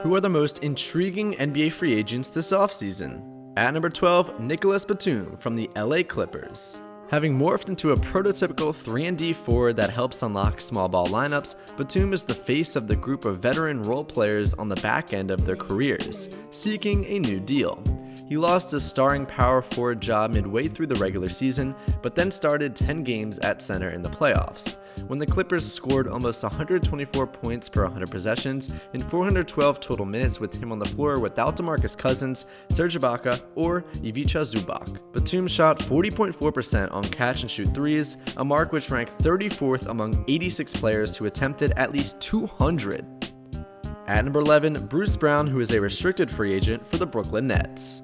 Who are the most intriguing NBA free agents this offseason? At number 12, Nicolas Batum from the LA Clippers. Having morphed into a prototypical 3-and-D forward that helps unlock small ball lineups, Batum is the face of the group of veteran role players on the back end of their careers, seeking a new deal. He lost his starring power forward job midway through the regular season, but then started 10 games at center in the playoffs, when the Clippers scored almost 124 points per 100 possessions in 412 total minutes with him on the floor without DeMarcus Cousins, Serge Ibaka, or Ivica Zubac. Batum shot 40.4% on catch-and-shoot threes, a mark which ranked 34th among 86 players who attempted at least 200. At number 11, Bruce Brown, who is a restricted free agent for the Brooklyn Nets.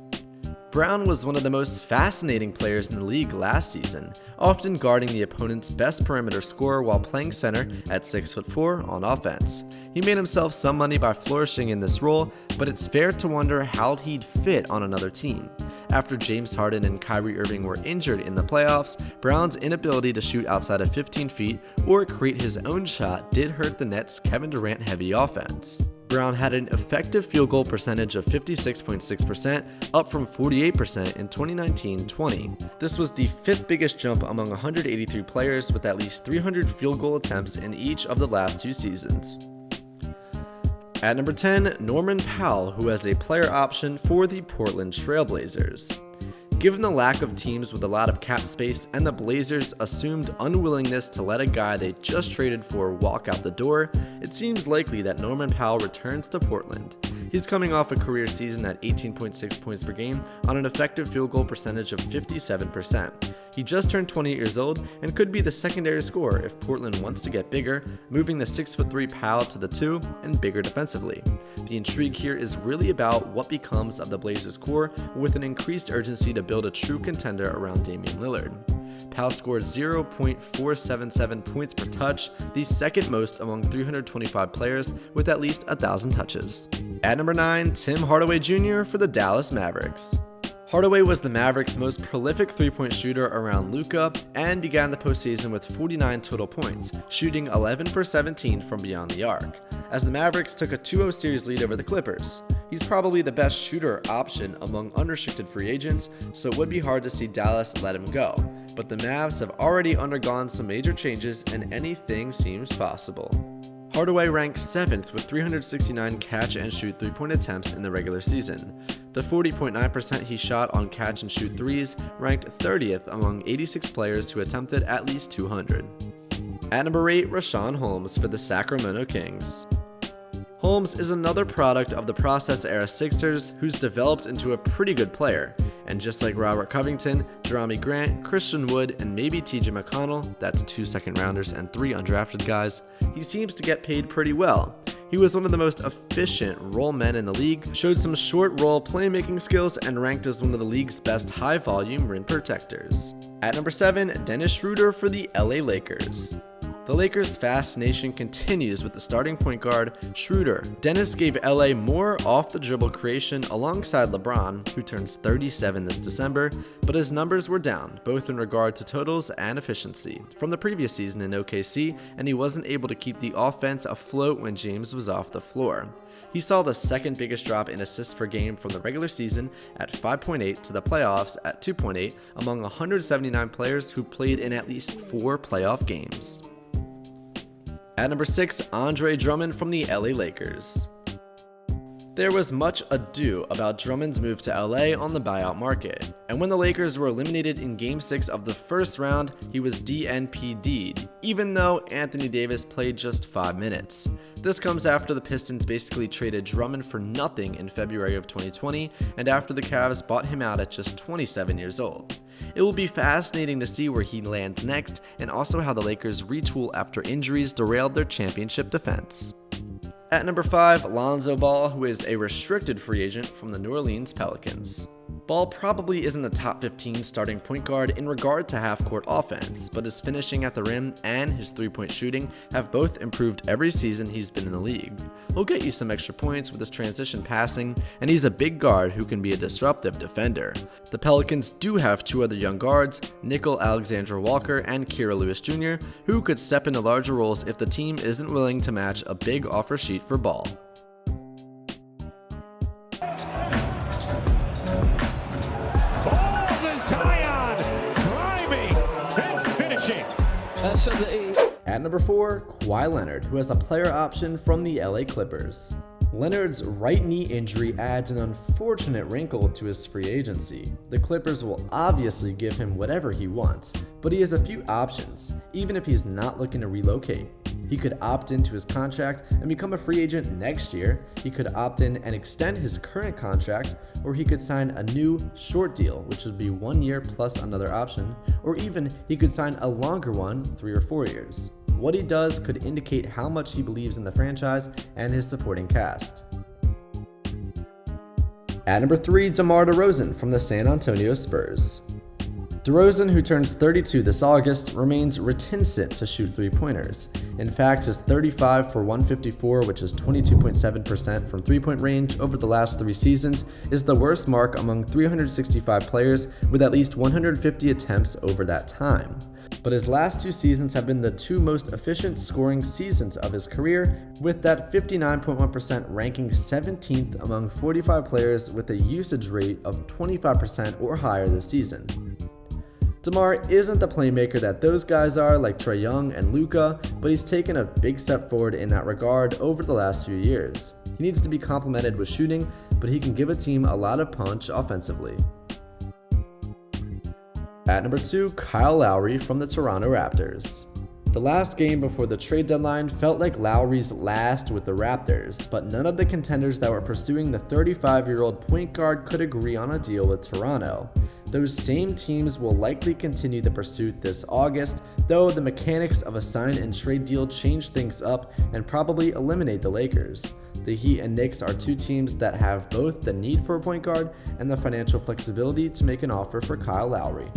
Brown was one of the most fascinating players in the league last season, often guarding the opponent's best perimeter scorer while playing center at 6'4" on offense. He made himself some money by flourishing in this role, but it's fair to wonder how he'd fit on another team. After James Harden and Kyrie Irving were injured in the playoffs, Brown's inability to shoot outside of 15 feet or create his own shot did hurt the Nets' Kevin Durant-heavy offense. Brown had an effective field goal percentage of 56.6%, up from 48% in 2019-20. This was the fifth biggest jump among 183 players with at least 300 field goal attempts in each of the last two seasons. At number 10, Norman Powell, who has a player option for the Portland Trail Blazers. Given the lack of teams with a lot of cap space and the Blazers' assumed unwillingness to let a guy they just traded for walk out the door, it seems likely that Norman Powell returns to Portland. He's coming off a career season at 18.6 points per game on an effective field goal percentage of 57%. He just turned 28 years old and could be the secondary scorer if Portland wants to get bigger, moving the 6'3" Powell to the 2 and bigger defensively. The intrigue here is really about what becomes of the Blazers' core with an increased urgency to build a true contender around Damian Lillard. Powell scored 0.477 points per touch, the second most among 325 players with at least 1,000 touches. At number 9, Tim Hardaway Jr. for the Dallas Mavericks. Hardaway was the Mavericks' most prolific three-point shooter around Luka and began the postseason with 49 total points, shooting 11 for 17 from beyond the arc, as the Mavericks took a 2-0 series lead over the Clippers. He's probably the best shooter option among unrestricted free agents, so it would be hard to see Dallas let him go, but the Mavs have already undergone some major changes and anything seems possible. Hardaway ranks 7th with 369 catch-and-shoot three-point attempts in the regular season. The 40.9% he shot on catch-and-shoot threes ranked 30th among 86 players who attempted at least 200. At number 8, Richaun Holmes for the Sacramento Kings. Holmes is another product of the process-era Sixers who's developed into a pretty good player, and just like Robert Covington, Jerami Grant, Christian Wood, and maybe TJ McConnell, that's 2 second-rounders and 3 undrafted guys, he seems to get paid pretty well. He was one of the most efficient roll men in the league, showed some short roll playmaking skills, and ranked as one of the league's best high-volume rim protectors. At number 7, Dennis Schroeder for the LA Lakers. The Lakers' fascination continues with the starting point guard, Schroeder. Dennis gave LA more off-the-dribble creation alongside LeBron, who turns 37 this December, but his numbers were down, both in regard to totals and efficiency, from the previous season in OKC, and he wasn't able to keep the offense afloat when James was off the floor. He saw the second biggest drop in assists per game from the regular season at 5.8 to the playoffs at 2.8 among 179 players who played in at least 4 playoff games. At number 6, Andre Drummond from the LA Lakers. There was much ado about Drummond's move to LA on the buyout market, and when the Lakers were eliminated in Game 6 of the first round, he was DNPD'd, even though Anthony Davis played just 5 minutes. This comes after the Pistons basically traded Drummond for nothing in February of 2020, and after the Cavs bought him out at just 27 years old. It will be fascinating to see where he lands next, and also how the Lakers retool after injuries derailed their championship defense. At number 5, Lonzo Ball, who is a restricted free agent from the New Orleans Pelicans. Ball probably isn't the top 15 starting point guard in regard to half-court offense, but his finishing at the rim and his three-point shooting have both improved every season he's been in the league. He'll get you some extra points with his transition passing, and he's a big guard who can be a disruptive defender. The Pelicans do have 2 other young guards, Nickel Alexander-Walker and Kira Lewis Jr., who could step into larger roles if the team isn't willing to match a big offer sheet for Ball. Oh, the Zion climbing and finishing. At number 4, Kawhi Leonard, who has a player option from the LA Clippers. Leonard's right knee injury adds an unfortunate wrinkle to his free agency. The Clippers will obviously give him whatever he wants, but he has a few options, even if he's not looking to relocate. He could opt into his contract and become a free agent next year, he could opt in and extend his current contract, or he could sign a new short deal, which would be 1 year plus another option, or even he could sign a longer one, 3 or 4 years. What he does could indicate how much he believes in the franchise and his supporting cast. At number 3, DeMar DeRozan from the San Antonio Spurs. DeRozan, who turns 32 this August, remains reticent to shoot three-pointers. In fact, his 35 for 154, which is 22.7% from three-point range over the last 3 seasons, is the worst mark among 365 players with at least 150 attempts over that time. But his last 2 seasons have been the 2 most efficient scoring seasons of his career, with that 59.1% ranking 17th among 45 players with a usage rate of 25% or higher this season. DeMar isn't the playmaker that those guys are like Trae Young and Luka, but he's taken a big step forward in that regard over the last few years. He needs to be complemented with shooting, but he can give a team a lot of punch offensively. At number 2, Kyle Lowry from the Toronto Raptors. The last game before the trade deadline felt like Lowry's last with the Raptors, but none of the contenders that were pursuing the 35-year-old point guard could agree on a deal with Toronto. Those same teams will likely continue the pursuit this August, though the mechanics of a sign and trade deal change things up and probably eliminate the Lakers. The Heat and Knicks are 2 teams that have both the need for a point guard and the financial flexibility to make an offer for Kyle Lowry.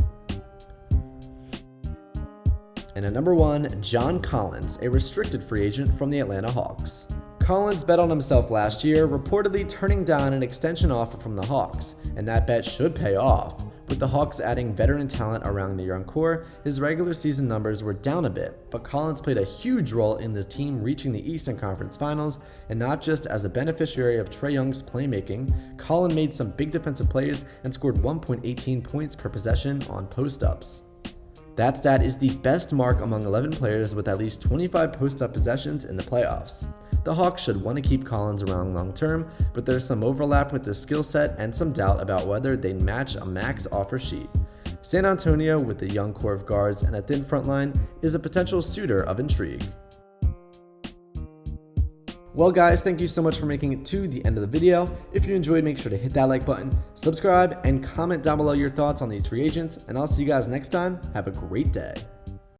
And at number 1, John Collins, a restricted free agent from the Atlanta Hawks. Collins bet on himself last year, reportedly turning down an extension offer from the Hawks, and that bet should pay off. With the Hawks adding veteran talent around the young core, his regular season numbers were down a bit, but Collins played a huge role in this team reaching the Eastern Conference Finals, and not just as a beneficiary of Trae Young's playmaking. Collins made some big defensive plays and scored 1.18 points per possession on post-ups. That stat is the best mark among 11 players with at least 25 post-up possessions in the playoffs. The Hawks should want to keep Collins around long term, but there's some overlap with his skill set and some doubt about whether they'd match a max offer sheet. San Antonio, with a young core of guards and a thin front line, is a potential suitor of intrigue. Well guys, thank you so much for making it to the end of the video. If you enjoyed, make sure to hit that like button, subscribe, and comment down below your thoughts on these free agents, and I'll see you guys next time. Have a great day.